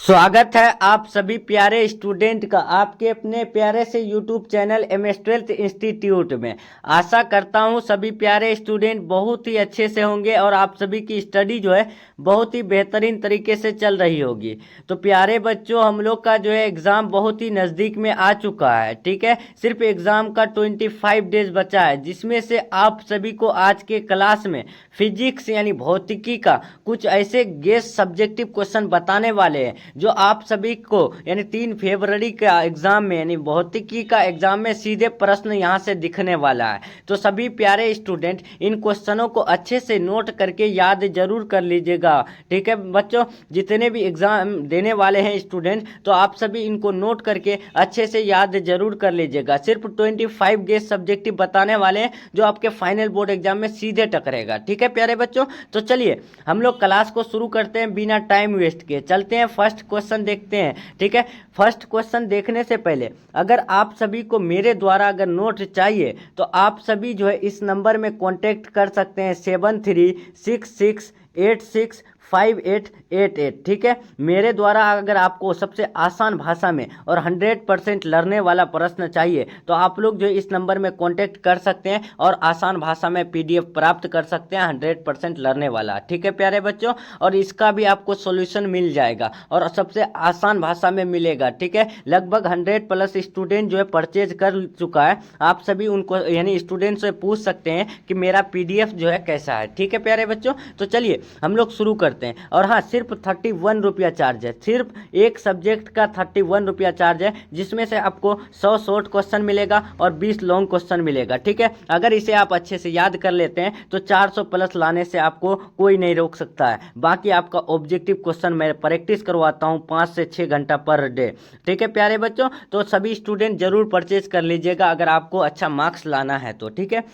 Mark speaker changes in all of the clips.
Speaker 1: स्वागत है आप सभी प्यारे स्टूडेंट का आपके अपने प्यारे से यूट्यूब चैनल MS-12 इंस्टीट्यूट में। आशा करता हूं सभी प्यारे स्टूडेंट बहुत ही अच्छे से होंगे और आप सभी की स्टडी जो है बहुत ही बेहतरीन तरीके से चल रही होगी। तो प्यारे बच्चों, हम लोग का जो है एग्ज़ाम बहुत ही नज़दीक में आ चुका है। ठीक है, सिर्फ एग्ज़ाम का 25 डेज बचा है, जिसमें से आप सभी को आज के क्लास में फिजिक्स यानी भौतिकी का कुछ ऐसे गेस्ट सब्जेक्टिव क्वेश्चन बताने वाले हैं जो आप सभी को यानी 3 फरवरी का एग्जाम में यानी भौतिकी का एग्जाम में सीधे प्रश्न यहां से दिखने वाला है। तो सभी प्यारे स्टूडेंट इन क्वेश्चनों को अच्छे से नोट करके याद जरूर कर लीजिएगा। ठीक है बच्चों, जितने भी एग्जाम देने वाले हैं स्टूडेंट, तो आप सभी इनको नोट करके अच्छे से याद जरूर कर लीजिएगा। सिर्फ 25 गेस्ट सब्जेक्टिव बताने वाले हैं जो आपके फाइनल बोर्ड एग्जाम में सीधे टकरेगा। ठीक है प्यारे बच्चों, तो चलिए हम लोग क्लास को शुरू करते हैं बिना टाइम वेस्ट किए। चलते हैं फर्स्ट क्वेश्चन देखते हैं। ठीक है, फर्स्ट क्वेश्चन देखने से पहले अगर आप सभी को मेरे द्वारा अगर नोट चाहिए तो आप सभी जो है इस नंबर में कांटेक्ट कर सकते हैं 7366865888। ठीक है, मेरे द्वारा अगर आपको सबसे आसान भाषा में और 100% लर्ने वाला प्रश्न चाहिए तो आप लोग जो इस नंबर में कांटेक्ट कर सकते हैं और आसान भाषा में PDF प्राप्त कर सकते हैं 100% लर्ने वाला। ठीक है प्यारे बच्चों, और इसका भी आपको सॉल्यूशन मिल जाएगा और सबसे आसान भाषा में मिलेगा। ठीक है, लगभग 100+ स्टूडेंट जो है परचेज कर चुका है। आप सभी उनको यानी स्टूडेंट से पूछ सकते हैं कि मेरा PDF जो है कैसा है। ठीक है प्यारे बच्चों, तो चलिए हम लोग शुरू करते हैं। और हाँ, सिर्फ 31 रुपया चार्ज है, सिर्फ एक सब्जेक्ट का 31 रुपया चार्ज है, जिसमें से आपको 100 शॉर्ट क्वेश्चन मिलेगा और 20 लॉन्ग क्वेश्चन मिलेगा। ठीक है, अगर इसे आप अच्छे से याद कर लेते हैं तो 400+ लाने से आपको कोई नहीं रोक सकता है। बाकी आपका ऑब्जेक्टिव क्वेश्चन मैं प्रैक्टिस करवाता हूँ 5 से 6 घंटा पर डे। ठीक है प्यारे बच्चों, तो सभी स्टूडेंट जरूर परचेज कर लीजिएगा अगर आपको अच्छा मार्क्स लाना है तो। ठीक है,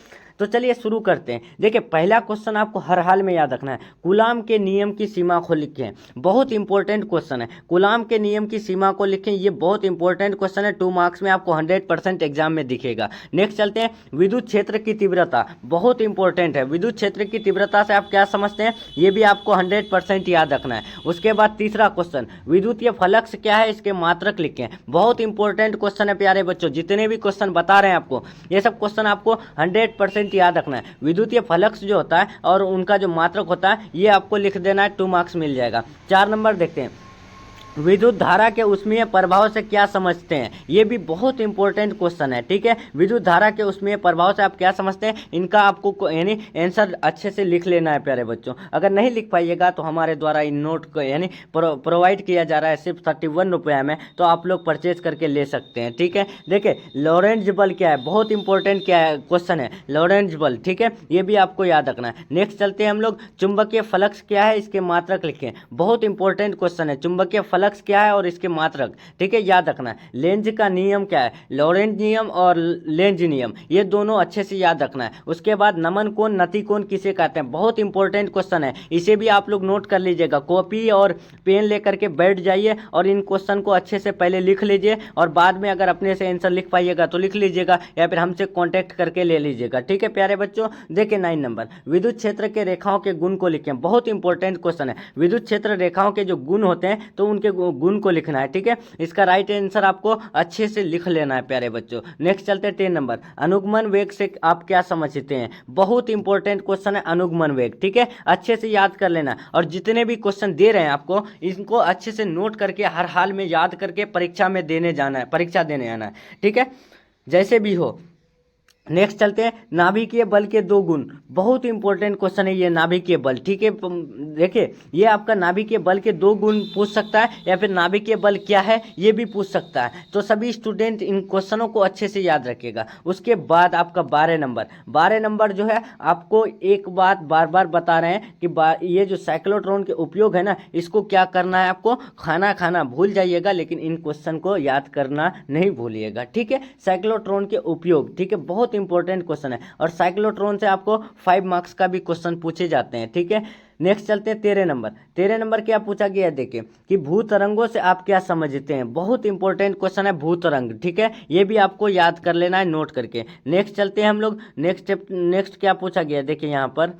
Speaker 1: तो चलिए शुरू करते हैं। देखिए, पहला क्वेश्चन आपको हर हाल में याद रखना है। कूलाम के नियम की सीमा को लिखें। बहुत इंपॉर्टेंट क्वेश्चन है, कूलाम के नियम की सीमा को लिखें। ये बहुत इंपॉर्टेंट क्वेश्चन है, 2 मार्क्स में आपको 100% एग्जाम में दिखेगा। नेक्स्ट चलते हैं, विद्युत क्षेत्र की तीव्रता बहुत इंपॉर्टेंट है। विद्युत क्षेत्र की तीव्रता से आप क्या समझते हैं, ये भी आपको 100% याद रखना है। उसके बाद तीसरा क्वेश्चन, विद्युतीय फ्लक्स क्या है, इसके मात्रक लिखें। बहुत इंपॉर्टेंट क्वेश्चन है प्यारे बच्चों, जितने भी क्वेश्चन बता रहे हैं आपको, ये सब क्वेश्चन आपको 100% याद रखना है। विद्युतीय फ्लक्स जो होता है और उनका जो मात्रक होता है ये आपको लिख देना है, 2 मार्क्स मिल जाएगा। 4 नंबर देखते हैं, विद्युत धारा के ऊष्मीय प्रभाव से क्या समझते हैं। ये भी बहुत इंपॉर्टेंट क्वेश्चन है। ठीक है, विद्युत धारा के ऊष्मीय प्रभाव से आप क्या समझते हैं, इनका आपको यानी आंसर अच्छे से लिख लेना है प्यारे बच्चों। अगर नहीं लिख पाइएगा तो हमारे द्वारा इन नोट को यानी प्रोवाइड किया जा रहा है सिर्फ 31 रुपये में, तो आप लोग परचेज करके ले सकते हैं। ठीक है, देखिए लॉरेंज बल क्या है, बहुत इंपॉर्टेंट क्या है क्वेश्चन है लॉरेंज बल। ठीक है, ये भी आपको याद रखना है। नेक्स्ट चलते हैं हम लोग, चुंबकीय फ्लक्स क्या है, इसके मात्रक लिखें। बहुत इंपॉर्टेंट क्वेश्चन है, चुंबकीय फ्लक्स क्या है और इसके मात्रक। ठीक है, याद रखना है। लेंज का नियम क्या है, लॉरेंज नियम और लेंज नियम, ये दोनों अच्छे से याद रखना है। उसके बाद नमन कोण नति कोण किसे कहते हैं, बहुत इंपॉर्टेंट क्वेश्चन है, इसे भी आप लोग नोट कर लीजिएगा। कॉपी और पेन लेकर के बैठ जाइए और इन क्वेश्चन को अच्छे से पहले लिख लीजिए और बाद में अगर अपने से आंसर लिख पाइएगा तो लिख लीजिएगा या फिर हमसे कॉन्टेक्ट करके ले लीजिएगा। ठीक है प्यारे बच्चों, देखिए 9 नंबर, विद्युत क्षेत्र के रेखाओं के गुण को लिखें। बहुत इंपॉर्टेंट क्वेश्चन है, विद्युत क्षेत्र रेखाओं के जो गुण होते हैं तो उनके गुण को लिखना है। ठीक है, इसका राइट आंसर आपको अच्छे से लिख लेना है प्यारे बच्चों। नेक्स्ट चलते हैं 10 नंबर, अनुगमन वेग से आप क्या समझते हैं। बहुत इंपॉर्टेंट क्वेश्चन है अनुगमन वेग। ठीक है, अच्छे से याद कर लेना और जितने भी क्वेश्चन दे रहे हैं आपको इनको अच्छे से नोट करके हर हाल में याद करके परीक्षा में देने जाना है, परीक्षा देने आना है। ठीक है, जैसे भी हो। नेक्स्ट चलते हैं, नाभिकीय बल के 2 गुण। बहुत इंपॉर्टेंट क्वेश्चन है ये नाभिकीय बल। ठीक है, देखिए ये आपका नाभिकीय बल के 2 गुण पूछ सकता है या फिर नाभिकीय बल क्या है ये भी पूछ सकता है। तो सभी स्टूडेंट इन क्वेश्चनों को अच्छे से याद रखिएगा। उसके बाद आपका 12 नंबर जो है, आपको एक बात बार बार बता रहे हैं कि ये जो साइक्लोट्रॉन के उपयोग है ना, इसको क्या करना है, आपको खाना खाना भूल जाइएगा लेकिन इन क्वेश्चन को याद करना नहीं भूलिएगा। ठीक है, साइक्लोट्रॉन के उपयोग। ठीक है, बहुत इंपॉर्टेंट क्वेश्चन है और साइक्लोट्रॉन से आपको 5 मार्क्स का भी क्वेश्चन पूछे जाते हैं। ठीक है, नेक्स्ट चलते हैं 13 नंबर क्या पूछा गया है, देखिए कि भूतरंगों से आप क्या समझते हैं। बहुत इंपॉर्टेंट क्वेश्चन है भूतरंग। ठीक है, ये भी आपको याद कर लेना है नोट करके। नेक्स्ट चलते हैं हम लोग, नेक्स्ट क्या पूछा गया है, देखिए यहाँ पर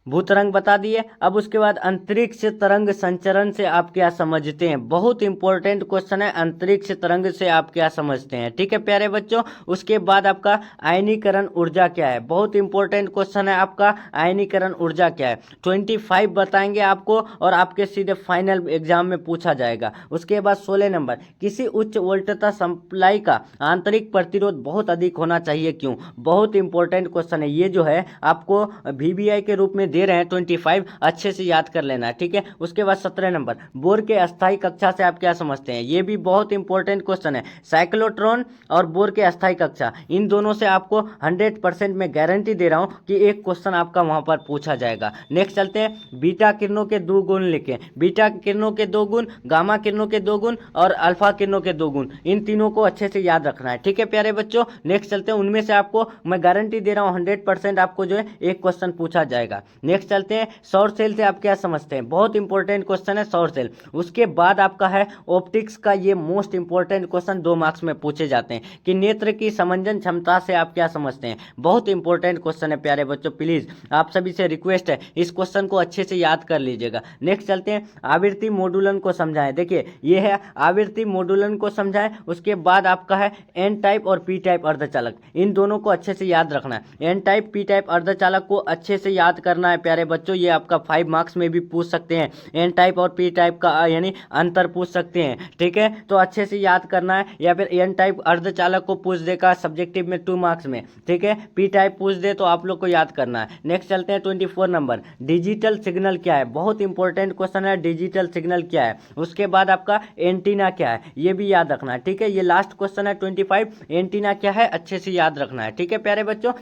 Speaker 1: भूतरंग बता दिए। अब उसके बाद अंतरिक्ष तरंग संचरण से आप क्या समझते हैं, बहुत इंपॉर्टेंट क्वेश्चन है, अंतरिक्ष तरंग से आप क्या समझते हैं। ठीक है प्यारे बच्चों, उसके बाद आपका आयनीकरण ऊर्जा क्या है, बहुत इंपॉर्टेंट क्वेश्चन है आपका, आयनीकरण ऊर्जा क्या है। 25 बताएंगे आपको और आपके सीधे फाइनल एग्जाम में पूछा जाएगा। उसके बाद 16 नंबर, किसी उच्च वोल्टता सप्लाई का आंतरिक प्रतिरोध बहुत अधिक होना चाहिए, क्यों, बहुत इंपॉर्टेंट क्वेश्चन है ये, जो है आपको VBI के रूप में दे रहे हैं 25, अच्छे से याद कर लेना। ठीक है, उसके बाद 17 नंबर, बोर के अस्थायी कक्षा से आप क्या समझते हैं, ये भी बहुत इंपॉर्टेंट क्वेश्चन है। साइक्लोट्रॉन और बोर के अस्थायी कक्षा, इन दोनों से आपको 100% में गारंटी दे रहा हूं कि एक क्वेश्चन आपका वहां पर पूछा जाएगा। नेक्स्ट चलते हैं, बीटा किरणों के 2 गुण लिखें, बीटा किरणों के 2 गुण, गामा किरणों के 2 गुण और अल्फा किरणों के 2 गुण, इन तीनों को अच्छे से याद रखना है। ठीक है प्यारे बच्चों, नेक्स्ट चलते हैं, उनमें से आपको मैं गारंटी दे रहा हूं 100% आपको जो है एक क्वेश्चन पूछा जाएगा। नेक्स्ट चलते हैं, सौर सेल से आप क्या समझते हैं, बहुत इंपॉर्टेंट क्वेश्चन है सौर सेल। उसके बाद आपका है ऑप्टिक्स का, ये मोस्ट इंपॉर्टेंट क्वेश्चन 2 मार्क्स में पूछे जाते हैं कि नेत्र की समंजन क्षमता से आप क्या समझते हैं, बहुत इंपॉर्टेंट क्वेश्चन है प्यारे बच्चों, प्लीज आप सभी से रिक्वेस्ट है इस क्वेश्चन को अच्छे से याद कर लीजिएगा। नेक्स्ट चलते हैं, आवृत्ति मॉड्यूलन को समझाएं, देखिए ये है आवृत्ति मॉड्यूलन को समझाएं। उसके बाद आपका है एन टाइप और पी टाइप अर्धचालक, इन दोनों को अच्छे से याद रखना है। एन टाइप पी टाइप अर्धचालक को अच्छे से याद करना है प्यारे बच्चों, ये आपका 5 मार्क्स में भी पूछ सकते हैं, एन टाइप और पी टाइप का यानी अंतर पूछ सकते हैं। ठीक है, तो अच्छे से याद करना है, या फिर एन टाइप अर्धचालक को पूछ देगा सब्जेक्टिव में 2 मार्क्स में, ठीक है, पी टाइप पूछ दे तो आप लोग को याद करना है। नेक्स्ट चलते हैं 24 नंबर, डिजिटल सिग्नल क्या है, बहुत इंपॉर्टेंट क्वेश्चन है, डिजिटल सिग्नल क्या है। उसके बाद आपका एंटीना क्या है, ये भी याद रखना है। ठीक है, ये लास्ट क्वेश्चन है 25, एंटीना क्या है अच्छे से याद रखना है। ठीक है प्यारे बच्चों,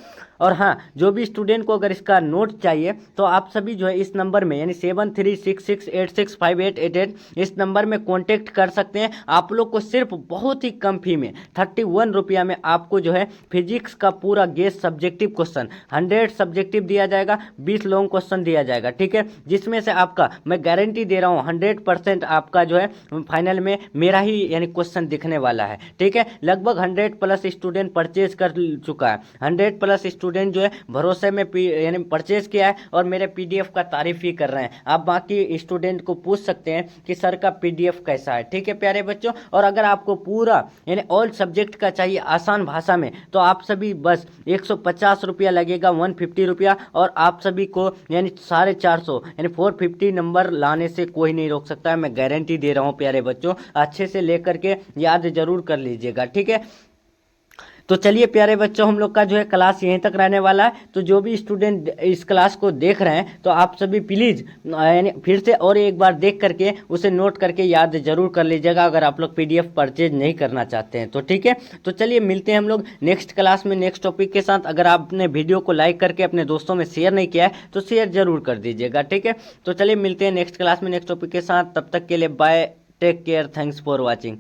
Speaker 1: और हाँ, जो भी स्टूडेंट को अगर इसका नोट चाहिए तो आप सभी जो है इस नंबर में यानी 7366865888 इस नंबर में कांटेक्ट कर सकते हैं। आप लोग को सिर्फ बहुत ही कम फी में 31 रुपया में आपको जो है फिजिक्स का पूरा गेस सब्जेक्टिव क्वेश्चन 100 सब्जेक्टिव दिया जाएगा, 20 लॉन्ग क्वेश्चन दिया जाएगा। ठीक है, जिसमें से आपका मैं गारंटी दे रहा हूँ 100% आपका जो है फाइनल में मेरा ही यानी क्वेश्चन दिखने वाला है। ठीक है, लगभग 100+ स्टूडेंट परचेज कर चुका है, 100+ स्टूडेंट जो है भरोसे में यानी परचेज किया है और मेरे PDF का तारीफ ही कर रहे हैं। आप बाकी स्टूडेंट को पूछ सकते हैं कि सर का PDF कैसा है। ठीक है प्यारे बच्चों, और अगर आपको पूरा यानी ऑल सब्जेक्ट का चाहिए आसान भाषा में तो आप सभी बस 150 रुपया लगेगा, 150 रुपया, और आप सभी को यानी 450 यानी 450 नंबर लाने से कोई नहीं रोक सकता है, मैं गारंटी दे रहा हूँ प्यारे बच्चों, अच्छे से लेकर के याद जरूर कर लीजिएगा। ठीक है, तो चलिए प्यारे बच्चों, हम लोग का जो है क्लास यहीं तक रहने वाला है। तो जो भी स्टूडेंट इस क्लास को देख रहे हैं तो आप सभी प्लीज़ यानी फिर से और एक बार देख करके उसे नोट करके याद जरूर कर लीजिएगा, अगर आप लोग PDF परचेज नहीं करना चाहते हैं तो। ठीक है, तो चलिए मिलते हैं हम लोग नेक्स्ट क्लास में नेक्स्ट टॉपिक के साथ। अगर आपने वीडियो को लाइक करके अपने दोस्तों में शेयर नहीं किया है तो शेयर जरूर कर दीजिएगा। ठीक है, तो चलिए मिलते हैं नेक्स्ट क्लास में नेक्स्ट टॉपिक के साथ, तब तक के लिए bye, take care, thanks for watching.